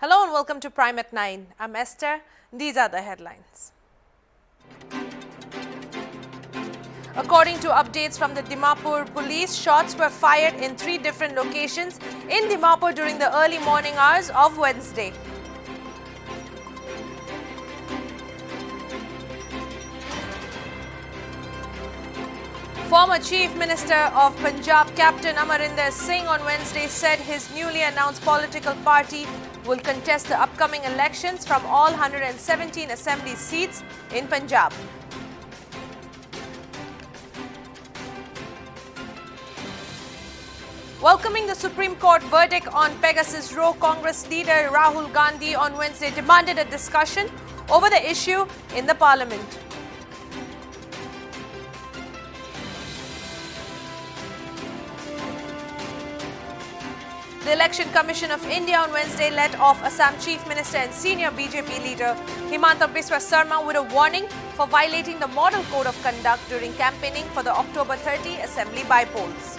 Hello and welcome to Prime at 9. I'm Esther. These are the headlines. According to updates from the Dimapur police, shots were fired in 3 different locations in Dimapur during the early morning hours of Wednesday. Former Chief Minister of Punjab, Captain Amarinder Singh, on Wednesday said his newly announced political party will contest the upcoming elections from all 117 assembly seats in Punjab. Welcoming the Supreme Court verdict on Pegasus Row, Congress leader Rahul Gandhi on Wednesday demanded a discussion over the issue in the parliament. The Election Commission of India on Wednesday let off Assam Chief Minister and senior BJP leader Himanta Biswa Sarma with a warning for violating the Model Code of Conduct during campaigning for the October 30 Assembly by-polls.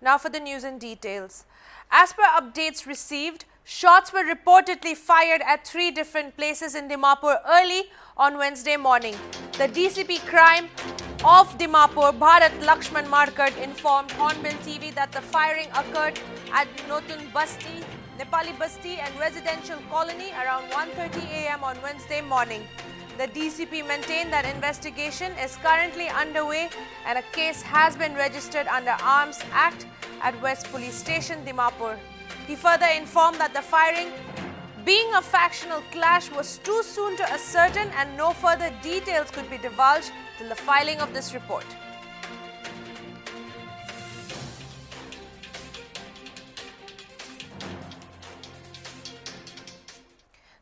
Now for the news in details. As per updates received, shots were reportedly fired at 3 different places in Dimapur early on Wednesday morning. The DCP crime of Dimapur, Bharat Lakshman Markad, informed HornbillTV that the firing occurred at Notun Basti, Nepali Basti and residential colony around 1:30 a.m. on Wednesday morning. The DCP maintained that investigation is currently underway and a case has been registered under Arms Act at West Police Station, Dimapur. He further informed that the firing, being a factional clash, was too soon to ascertain and no further details could be divulged till the filing of this report.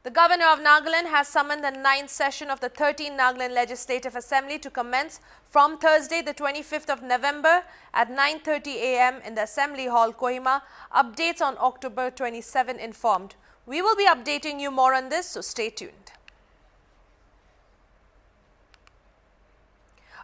The Governor of Nagaland has summoned the 9th session of the 13th Nagaland Legislative Assembly to commence from Thursday, the 25th of November at 9:30 a.m. in the Assembly Hall, Kohima. Updates on October 27 informed. We will be updating you more on this, so stay tuned.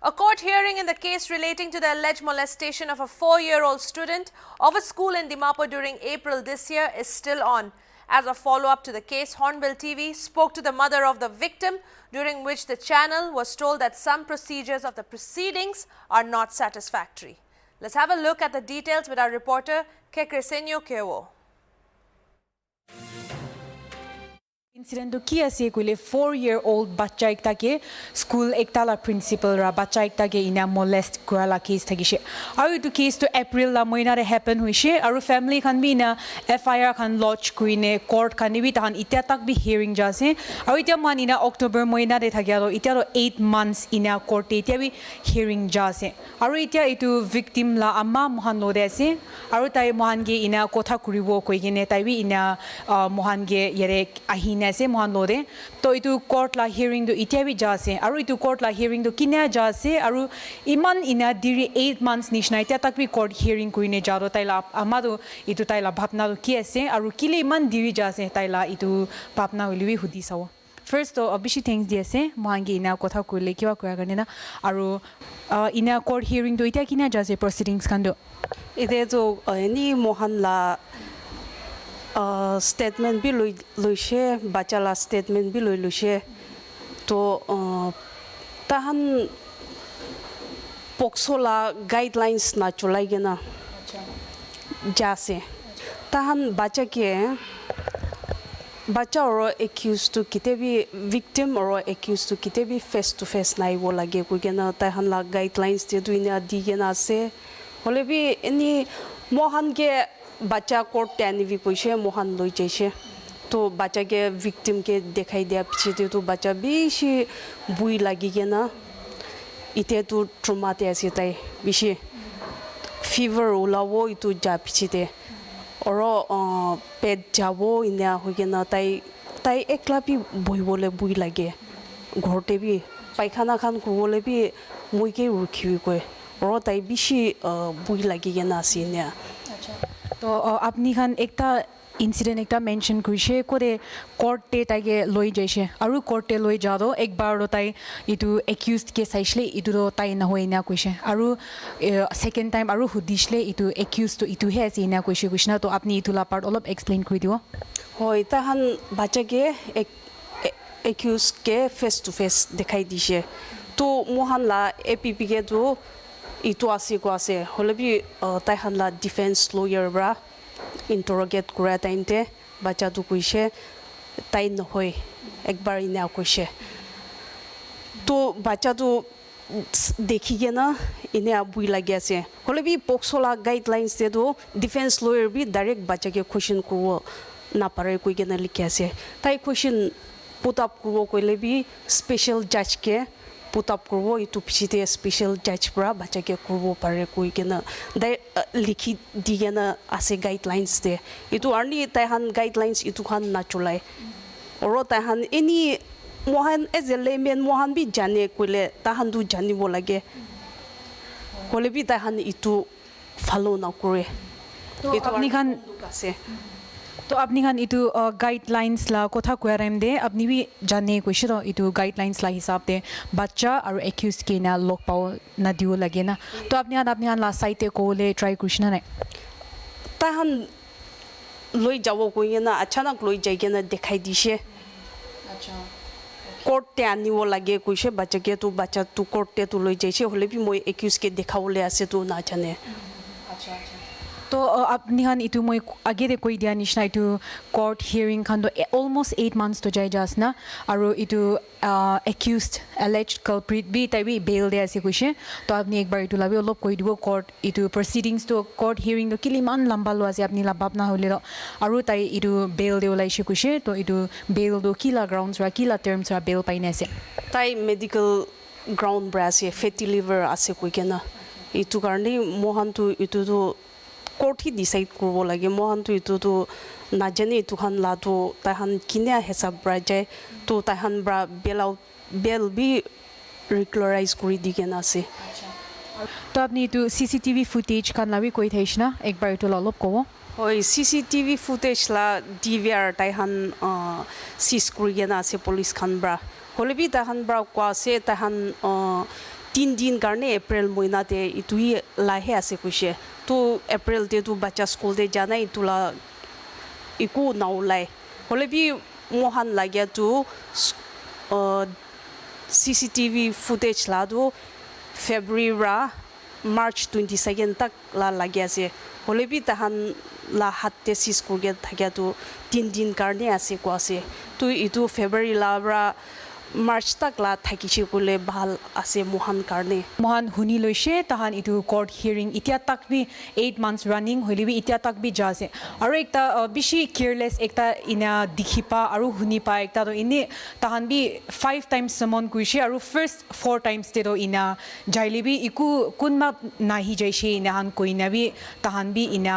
A court hearing in the case relating to the alleged molestation of a 4-year-old student of a school in Dimapur during April this year is still on. As a follow-up to the case, HornbillTV spoke to the mother of the victim, during which the channel was told that some procedures of the proceedings are not satisfactory. Let's have a look at the details with our reporter, Crescencio Kewo. Incident to ki ase kule 4-year-old bacha ekta ke school ekta la principal ra bacha ekta ke ina molest kura la case thakise aru etu case to April la moina re happen hoise aru family khan bi na FIR khan lodge kuine court khan bi tahan itia tak bi hearing jase aru itia man ina October moina de thakya ro itia ro 8 months ina court itia bi hearing jase aru itia etu victim la amma mohan lo de ase aru tai mohan ge ina kotha kuribo koigine tai bi ina mohan ge yere ahina से मोहन लोदे तो इतु court ला hearing दो इत्या भी जासे आरु इतु court ला hearing दो किन्या जासे आरु इमान इना दिरी 8 months निशना इत्या तक भी कोर्ट हियरिंग कुइने जारो ताइला आमादो इतु ताइला भापना दो किएसे आरु किले इमान दिरी जासे ताइला इतु भापना उलिवि हुदी Sao First to abishi things दिएसे मोहांगे इना कोथा कुले किवा कुया गर्ने ना आरु इना कोर्ट हियरिंग दो इत्या किन्या जासे प्रोसीडिंग्स कांदो इदे जो एनी मोहन ला statement भी लुशे बच्चा ला statement भी लुशे तो ताहन पोक्सो ला guidelines ना चुलाई ना जासे ताहन बच्चा के बच्चा और accused तो किते भी victim और accused तो किते भी face to face नहीं वो लगे कोई के ना ताहन ला guidelines ते तो इन्हें दी के ना से होले भी इन्हीं मोहन के बच्चा कोर्ट टैनी भी पूछे मोहन लोई जैसे तो बच्चा के विक्टिम के दिखाई दिया पीछे तो बच्चा भी बुई लगी के ना इतने तो ट्रॉमा ते ऐसे ताई भी फीवर उला वो इतु जा पीछे ते और पेट जावो इन्हें हो के ना ताई ताई एक लापी बुई बोले बुई लगे घोटे भी पायखाना खान को बोले भी मुई के रुकी हुई कोई और ताई भी बुई लगी के ना सीने তো আপনি খান একটা ইনসিডেন্ট একটা মেনশন কৰিছে করে কোর্টে তাইকে লৈ যাইছে আৰু কোর্টে লৈ যাওঁতো একবাৰ তাই ইটো একিউজড কে চাইছিলে ইটো তাই নহয় না কৈছে আৰু সেকেন্ড টাইম আৰু সুধিছিলে ইটো একিউজড ইটোহে আছে না কৈছে না তো আপনি ইটো লাপাৰ্ট অলপ এক্সপ্লেইন কৰি দিব হয় তাহান বাচ্চাকে accused K face to face দেখাই দিছে তো মোহান লা এপিপি কে তো ইটো আছে কো আছে হলে বি তাইহান লা ডিফেন্স লয়ার ব্রা ইন্টারোগেট করা টাইমতে বাচ্চা তো কইছে তাই নহয় একবার ইনা কইছে তো বাচ্চা তো দেখি কে না ইনে বুই লাগি আছে হলে বি পক্সোলা গাইডলাইন্স দে তো ডিফেন্স লয়ার বি ডাইরেক্ট বাচ্চা কে কোশ্চেন করবো না পারে কই কে না লিখে আছে তাই কোশ্চেন পুট আপ করবো কইলে বি স্পেশাল জাজ কে পুট আপ করবো ইটু পিছিতে স্পেশাল জাজ পরা বাচ্চা কে করবো পারে কই কে না লিখি দিয়ে না আছে গাইডলাইন্স দে ইটু আর্নি তাইহান গাইডলাইন্স ইটু খান না চলাই और ताहान एनी मोहन एज ए लेमेन मोहन भी जाने कोले ताहान दु जानिबो लागे कोले भी ताहान इतु फॉलो ना करे तो अपनी खान तो अपनी खान इतु गाइडलाइंस ला कोथा क्वेराइम दे अपनी भी जाने कोइछ तो इतु गाइडलाइंस ला हिसाब दे बच्चा और एक्यूज के ना लोक पाओ ना दियो लगे ना तो अपनी खान ला साइते कोले ट्राई कृष्णा ने ताहान लई जावो कोइना अचानक लई जाइगेना देखाइ दिसे अच्छा कोर्ट ते आनिवो लागे कोइसे बच्चा के तो बच्चा तू कोर्ट ते तू लई जाइसे होले भी मोय एक्यूज के देखावले आसे तो ना जाने अच्छा अच्छा तो अपनी खान इतु मैं आगे दे कोई दिया निशना इतु कोर्ट हियरिंग खान तो ऑलमोस्ट 8 months तो जाए जासना और इतु एक्यूज्ड एलेज्ड कल्प्रिट भी तभी बेल दे ऐसे कुछ है तो अपनी एक बार इतु लाभी लोग कोई दिवो कोर्ट इतु प्रोसीडिंग्स तो कोर्ट हियरिंग तो किली मान लंबा लो ऐसे अपनी लंबा अपना होले तो और ताई इतु बेल दे वाला इशू कुछ है तो इतु बेल दो किला ग्राउंड्स रा किला टर्म्स रा बेल पाइने से ताई मेडिकल ग्राउंड ब्रासे फैटी लिवर आसे कोई के ना इतु करने मोहन तो इतु तो कोर्ट ही डिसाइड करबो लागे मोहन तो इतु तो ना जाने इतु खान ला तो ताहान किने हिसाब ब्रा जाय तो ताहान ब्रा बेल भी रेगुलराइज करी दिगे ना से तो अपनी तो सीसीटीवी फुटेज खान ला भी कोई थैश ना एक बार तो लॉप को होय सीसीटीवी फुटेज ला डीवीआर ताहान सीज करी ना से पुलिस खान ब्रा होले भी ताहान ब्रा को से ताहान 3 दिन करने अप्रैल महीना ते इतुई लाहे आसे कुछे तो अप्रैल ते तो बच्चा स्कूल दे जाना इतुला इकु नाउ लाई होले भी मोहन लाग्या तो सीसीटीवी फुटेज ला दो फरवरी रा मार्च 22 तक ला लाग्या से होले भी तहन ला हाते सीज कुगे थाक्या तो 3 दिन करने आसे को आसे तो इतु फरवरी ला रा मार्च तक ला थाकिछि कोले ভাল আছে মোহান কারণে মোহান হুনি লইছে তাহান ইটু কোর্ট হিয়ারিং ইতিয়া তাক বি 8 months রানিং হইলিবি ইতিয়া তাক বি যাছে আৰু একটা বেশি কেয়ারলেস একটা ইনা দিখিপা আৰু হুনিপা একটা তো ইনি তাহান বি 5 times সমন কইছে আৰু ফার্স্ট 4 times তে তো ইনা যাইলিবি ইকু কোনমা নাহি যাইছে ইনাহান কইনাবি তাহান বি ইনা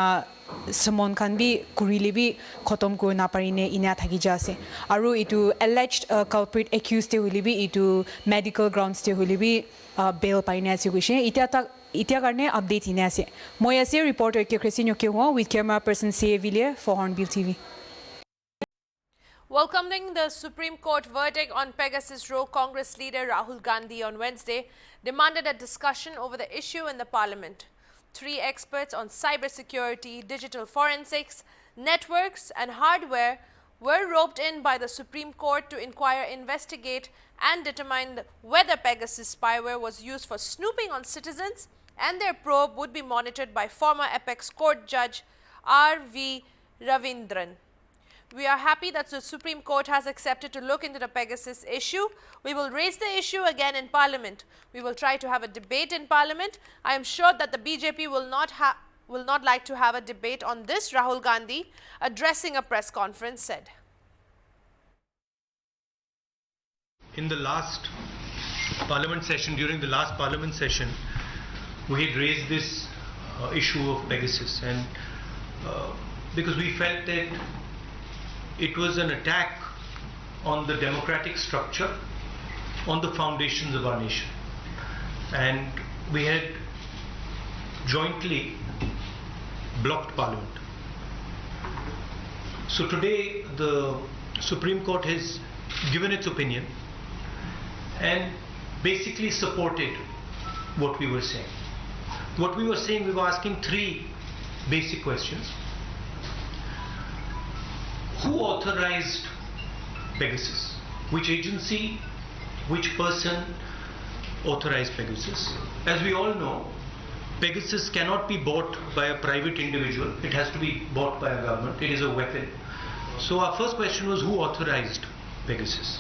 समन खान भी कुरिली भी खत्म को ना पारिने इना थाकी जासे आरो इटु एलेज्ड कल्प्रिट एक्यूज ते होली भी इटु मेडिकल ग्राउंड्स ते होली भी बेल पाइने आसे गुशे इत्या करने अपडेट इने आसे मोय आसे रिपोर्टर के क्रिस्टिनो के हो विथ कैमरा पर्सन से विलियर for Hornbill TV Welcoming the Supreme Court verdict on Pegasus Row, Congress leader Rahul Gandhi on Wednesday demanded a discussion over the issue in the parliament. 3 experts on cybersecurity, digital forensics, networks and hardware were roped in by the Supreme Court to inquire, investigate and determine whether Pegasus spyware was used for snooping on citizens, and their probe would be monitored by former Apex Court Judge R.V. Ravindran. We are happy that the Supreme Court has accepted to look into the Pegasus issue. We will raise the issue again in Parliament. We will try to have a debate in Parliament. I am sure that the BJP will not like to have a debate on this, Rahul Gandhi, addressing a press conference, said. In the last Parliament session, during the last Parliament session, we had raised this issue of Pegasus, and because we felt that it was an attack on the democratic structure, on the foundations of our nation. And we had jointly blocked Parliament. So today the Supreme Court has given its opinion and basically supported what we were saying. What we were saying, we were asking three basic questions. Who authorized Pegasus? Which agency, which person authorized Pegasus? As we all know, Pegasus cannot be bought by a private individual. It has to be bought by a government. It is a weapon. So our first question was, who authorized Pegasus?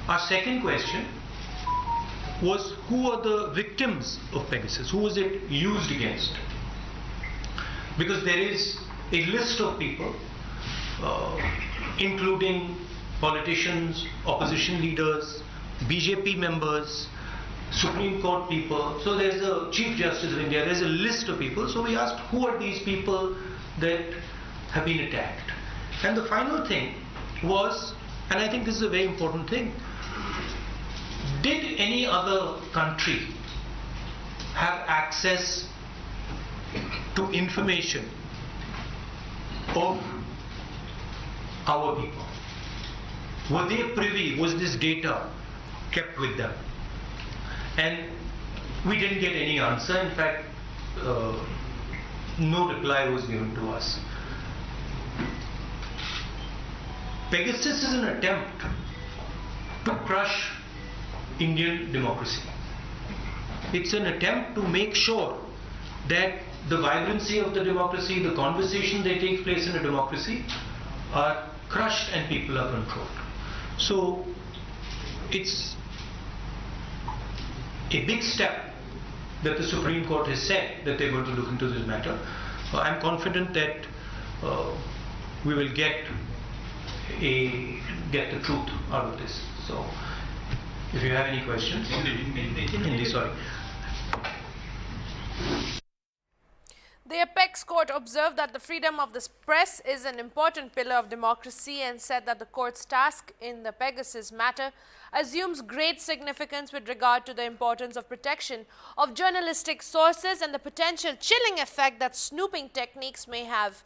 Our second question was, who are the victims of Pegasus? Who was it used against? Because there is a list of people, including politicians, opposition leaders, BJP members, Supreme Court people. So there's a Chief Justice of India. There's a list of people. So we asked, who are these people that have been attacked? And the final thing was, and I think this is a very important thing, did any other country have access to information of our people? Were they privy? Was this data kept with them? And we didn't get any answer. In fact, no reply was given to us. Pegasus is an attempt to crush Indian democracy. It's an attempt to make sure that the vibrancy of the democracy, the conversation that takes place in a democracy are crushed and people are controlled. So it's a big step that the Supreme Court has said that they're going to look into this matter. I'm confident that we will get the truth out of this. So if you have any questions, Hindi, sorry. The apex court observed that the freedom of the press is an important pillar of democracy and said that the court's task in the Pegasus matter assumes great significance with regard to the importance of protection of journalistic sources and the potential chilling effect that snooping techniques may have.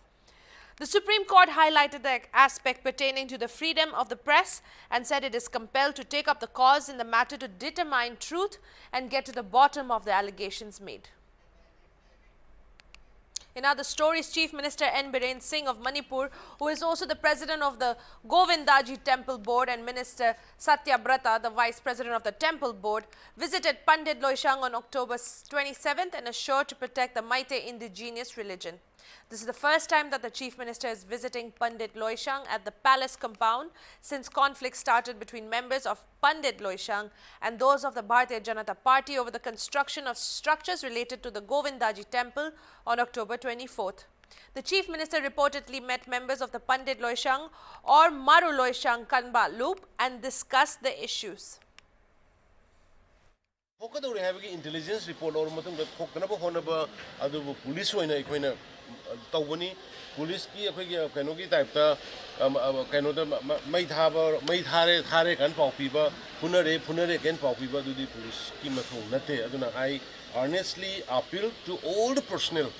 The Supreme Court highlighted the aspect pertaining to the freedom of the press and said it is compelled to take up the cause in the matter to determine truth and get to the bottom of the allegations made. In other stories, Chief Minister N. Biren Singh of Manipur, who is also the president of the Govindaji Temple Board, and Minister Satya Brata, the vice president of the Temple Board, visited Pandit Loishang on October 27th and assured to protect the Meitei indigenous religion. This is the first time that the Chief Minister is visiting Pandit Loishang at the palace compound since conflict started between members of Pandit Loishang and those of the Bharatiya Janata Party over the construction of structures related to the Govindaji temple on October 24th. The Chief Minister reportedly met members of the Pandit Loishang or Maru Loishang Kanba loop and discussed the issues. Intelligence report or police police ki kanogi type ta kanoda mai thare kan paupiba punare kan paupiba dudi police ki matho nate aduna I honestly appeal to all the personnel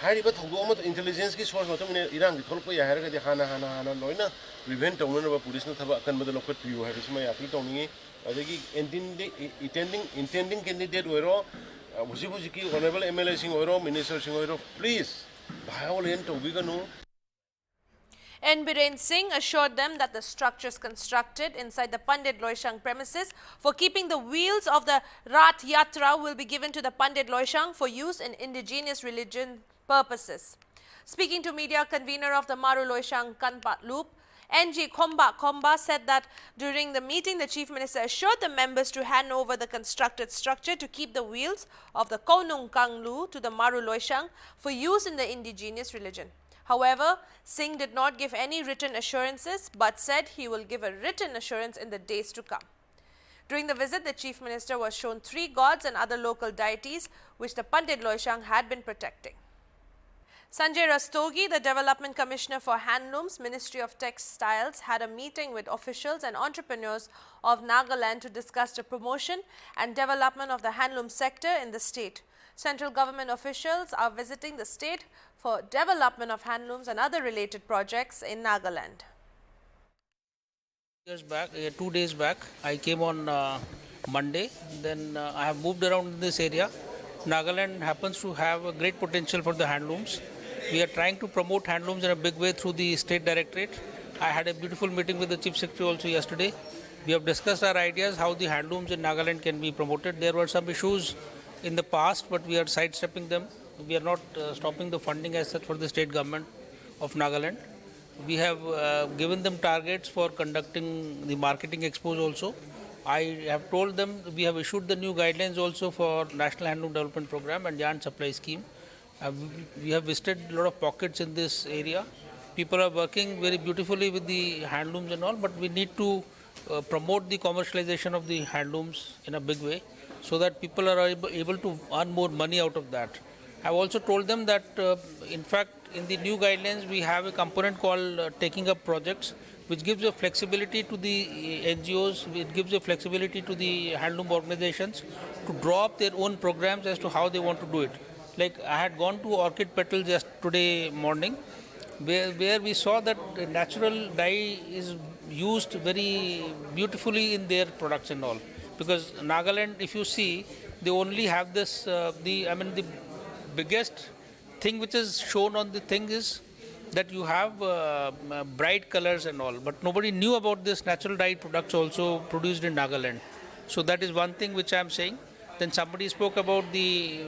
hariba thogo intelligence ki source matum irang ki tholpo ya harga di hana loina prevent tawna police na thaba kan badal lokat piu haris mai appeal tawni adegi intending candidate oiro Husiki honorable MLA sing oiro minister sing oiro please violent obigano. N. Biren Singh assured them that the structures constructed inside the Pandit Loishang premises for keeping the wheels of the Rath Yatra will be given to the Pandit Loishang for use in indigenous religion purposes. Speaking to media, convener of the Maru Loishang Kanpa Loop, NG Khomba said that during the meeting, the Chief Minister assured the members to hand over the constructed structure to keep the wheels of the Kaunung Kanglu to the Maru Loishang for use in the indigenous religion. However, Singh did not give any written assurances but said he will give a written assurance in the days to come. During the visit, the Chief Minister was shown 3 gods and other local deities which the Pandit Loishang had been protecting. Sanjay Rastogi, the Development Commissioner for Handlooms, Ministry of Textiles, had a meeting with officials and entrepreneurs of Nagaland to discuss the promotion and development of the handloom sector in the state. Central government officials are visiting the state for development of handlooms and other related projects in Nagaland. Years back, 2 days back, I came on Monday. Then I have moved around in this area. Nagaland happens to have a great potential for the handlooms. We are trying to promote handlooms in a big way through the state directorate. I had a beautiful meeting with the chief secretary also yesterday. We have discussed our ideas how the handlooms in Nagaland can be promoted. There were some issues in the past, but we are sidestepping them. We are not stopping the funding as such for the state government of Nagaland. We have given them targets for conducting the marketing expos also. I have told them we have issued the new guidelines also for National Handloom Development Program and Yarn Supply Scheme. We have visited a lot of pockets in this area. People are working very beautifully with the handlooms and all, but we need to promote the commercialization of the handlooms in a big way so that people are able to earn more money out of that. I have also told them that in fact in the new guidelines we have a component called taking up projects, which gives a flexibility to the NGOs, it gives a flexibility to the handloom organizations to draw up their own programs as to how they want to do it. Like I had gone to Orchid Petals just today morning, where we saw that natural dye is used very beautifully in their products and all. Because Nagaland, if you see, they only have this, the biggest thing which is shown on the thing is that you have bright colors and all, but nobody knew about this natural dyed products also produced in Nagaland. So that is one thing which I am saying. Then somebody spoke about the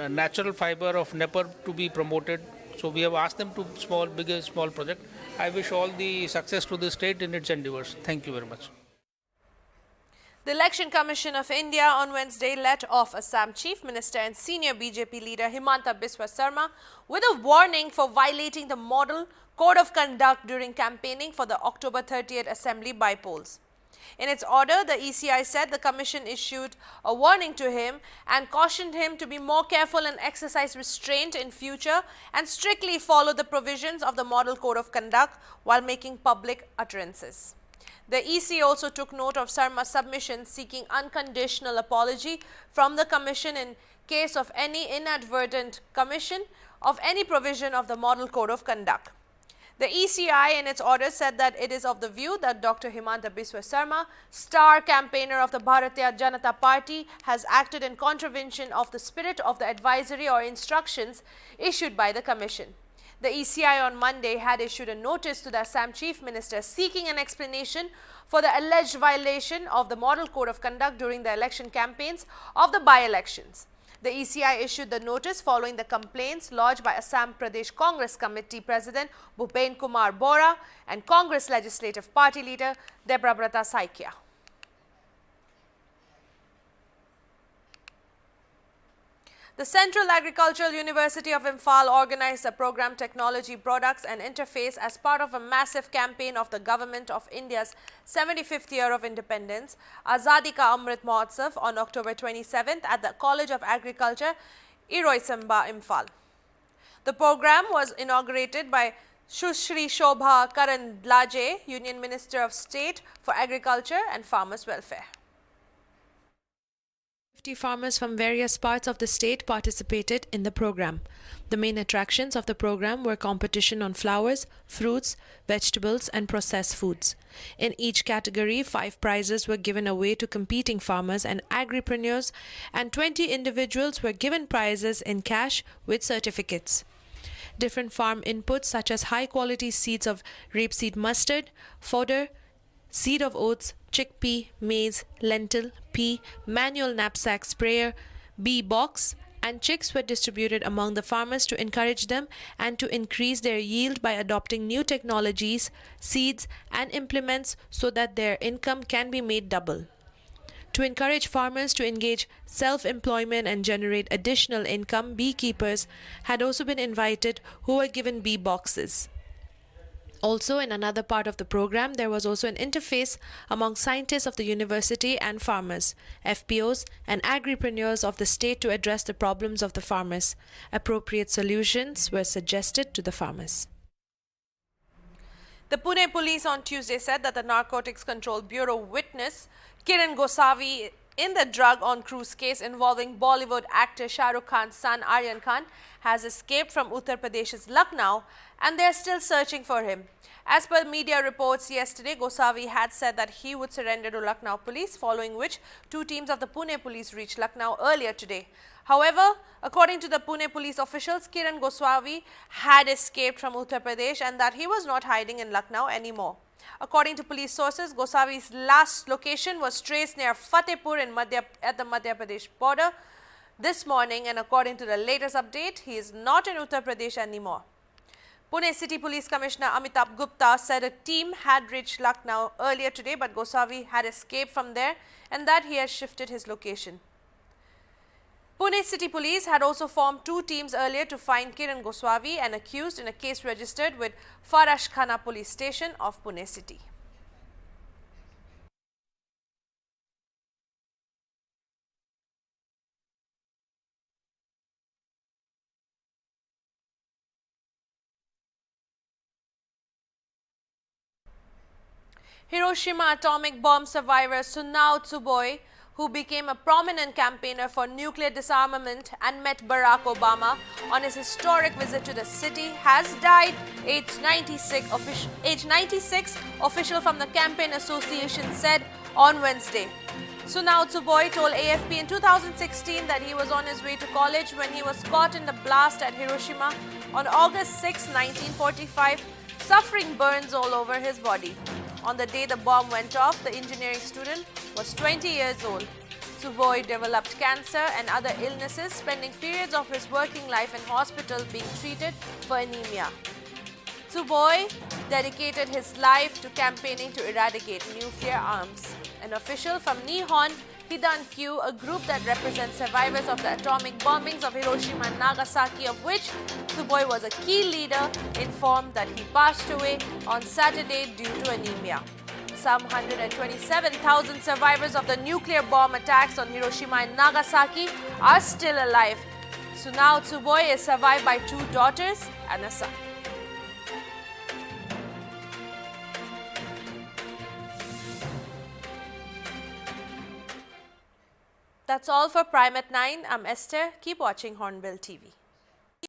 natural fiber of Nepal to be promoted. So we have asked them to small project. I wish all the success to the state in its endeavors. Thank you very much. The Election Commission of India on Wednesday let off Assam Chief Minister and senior BJP leader Himanta Biswa Sarma with a warning for violating the Model Code of Conduct during campaigning for the October 30th Assembly by-polls. In its order, the ECI said the commission issued a warning to him and cautioned him to be more careful and exercise restraint in future and strictly follow the provisions of the Model Code of Conduct while making public utterances. The EC also took note of Sarma's submission seeking unconditional apology from the Commission in case of any inadvertent commission of any provision of the Model Code of Conduct. The ECI in its order said that it is of the view that Dr. Himanta Biswa Sarma, star campaigner of the Bharatiya Janata Party, has acted in contravention of the spirit of the advisory or instructions issued by the Commission. The ECI on Monday had issued a notice to the Assam Chief Minister seeking an explanation for the alleged violation of the Model Code of Conduct during the election campaigns of the by-elections. The ECI issued the notice following the complaints lodged by Assam Pradesh Congress Committee President Bhupen Kumar Bora and Congress Legislative Party leader Debabrata Saikia. The Central Agricultural University of Imphal organized a program Technology Products and Interface as part of a massive campaign of the Government of India's 75th year of independence, Azadi Ka Amrit Mahotsav, on October 27th at the College of Agriculture, Iroisamba, Imphal. The program was inaugurated by Sushri Shobha Karandlaje, Union Minister of State for Agriculture and Farmers' Welfare. 50 farmers from various parts of the state participated in the program. The main attractions of the program were competition on flowers, fruits, vegetables and processed foods. In each category, 5 prizes were given away to competing farmers and agripreneurs, and 20 individuals were given prizes in cash with certificates. Different farm inputs such as high-quality seeds of rapeseed mustard, fodder, seed of oats, chickpea, maize, lentil, pea, manual knapsack sprayer, bee box, and chicks were distributed among the farmers to encourage them and to increase their yield by adopting new technologies, seeds, and implements so that their income can be made double. To encourage farmers to engage self-employment and generate additional income, beekeepers had also been invited who were given bee boxes. Also, in another part of the program, there was also an interface among scientists of the university and farmers, FPOs, and agripreneurs of the state to address the problems of the farmers. Appropriate solutions were suggested to the farmers. The Pune police on Tuesday said that the Narcotics Control Bureau witness Kiran Gosavi in the drug on cruise case involving Bollywood actor Shah Rukh Khan's son Aryan Khan, has escaped from Uttar Pradesh's Lucknow, and they are still searching for him. As per media reports yesterday, Gosavi had said that he would surrender to Lucknow police, following which 2 teams of the Pune police reached Lucknow earlier today. However, according to the Pune police officials, Kiran Goswami had escaped from Uttar Pradesh and that he was not hiding in Lucknow anymore. According to police sources, Gosavi's last location was traced near Fatehpur at the Madhya Pradesh border this morning, and according to the latest update, he is not in Uttar Pradesh anymore. Pune City Police Commissioner Amitabh Gupta said a team had reached Lucknow earlier today, but Gosavi had escaped from there and that he has shifted his location. Pune City Police had also formed 2 teams earlier to find Kiran Goswami, an accused, in a case registered with Farashkhana Police Station of Pune City. Hiroshima atomic bomb survivor Sunao Tsuboi, who became a prominent campaigner for nuclear disarmament and met Barack Obama on his historic visit to the city, has died, aged 96, official from the Campaign Association said on Wednesday. Sunao Tsuboi told AFP in 2016 that he was on his way to college when he was caught in the blast at Hiroshima on August 6, 1945, suffering burns all over his body. On the day the bomb went off, the engineering student was 20 years old. Tsuboi developed cancer and other illnesses, spending periods of his working life in hospital being treated for anemia. Tsuboi dedicated his life to campaigning to eradicate nuclear arms. An official from Nihon Hidankyu, a group that represents survivors of the atomic bombings of Hiroshima and Nagasaki, of which Tsuboi was a key leader, informed that he passed away on Saturday due to anemia. Some 127,000 survivors of the nuclear bomb attacks on Hiroshima and Nagasaki are still alive. Sunao Tsuboi is survived by 2 daughters and a son. That's all for Prime at 9. I'm Esther. Keep watching Hornbill TV.